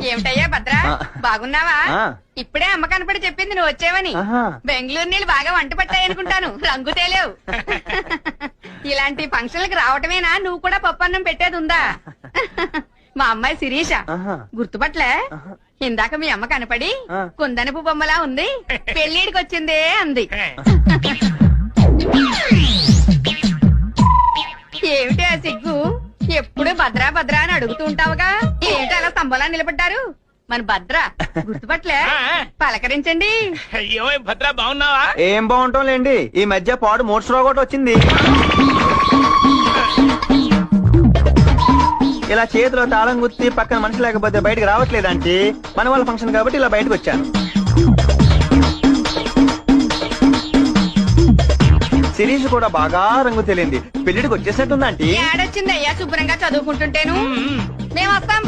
ఏమిటయ్యా భద్ర, బాగున్నావా? ఇప్పుడే అమ్మ కనపడి చెప్పింది నువ్వు వచ్చావని. బెంగళూరు నీళ్ళు బాగా వంట పట్టాయనుకుంటాను, రంగు తేలేవు. ఇలాంటి ఫంక్షన్లకు రావటమేనా? నువ్వు కూడా పప్పన్నం పెట్టేది ఉందా? మా అమ్మాయి శిరీష, గుర్తుపట్లే? ఇందాక మీ అమ్మ కనపడి కుందనపు బొమ్మలా ఉంది, పెళ్లిడికి వచ్చిందే అంది. ఏమిటి ఆ సిగ్గు? ఎప్పుడు భద్రా భద్రా అని అడుగుతూ ఉంటావుగా, ఏమిటి అలా స్తంభంలా నిలబడ్డారు? మన భద్ర గుర్తుపట్లే? పలకరించండి. అయ్యో భద్ర, బాగున్నావా? ఏం బాగుంటాం లేండి, ఈ మధ్య పాడు మోటార్ ఒకటి వచ్చింది. ఇలా చేతిలో తాళం గుర్తి పక్కన మనిషి లేకపోతే బయటకు రావట్లేదంటే మన వాళ్ళ ఫంక్షన్ కాబట్టి ఇలా బయటకు వచ్చాను. శిరీష్ కూడా బాగా రంగు తెలియంది, పెళ్లిడికి వచ్చేసినట్టుందంటే. ఏడొచ్చింది అయ్యా, శుభ్రంగా చదువుకుంటుంటేను. మేము వస్తాం.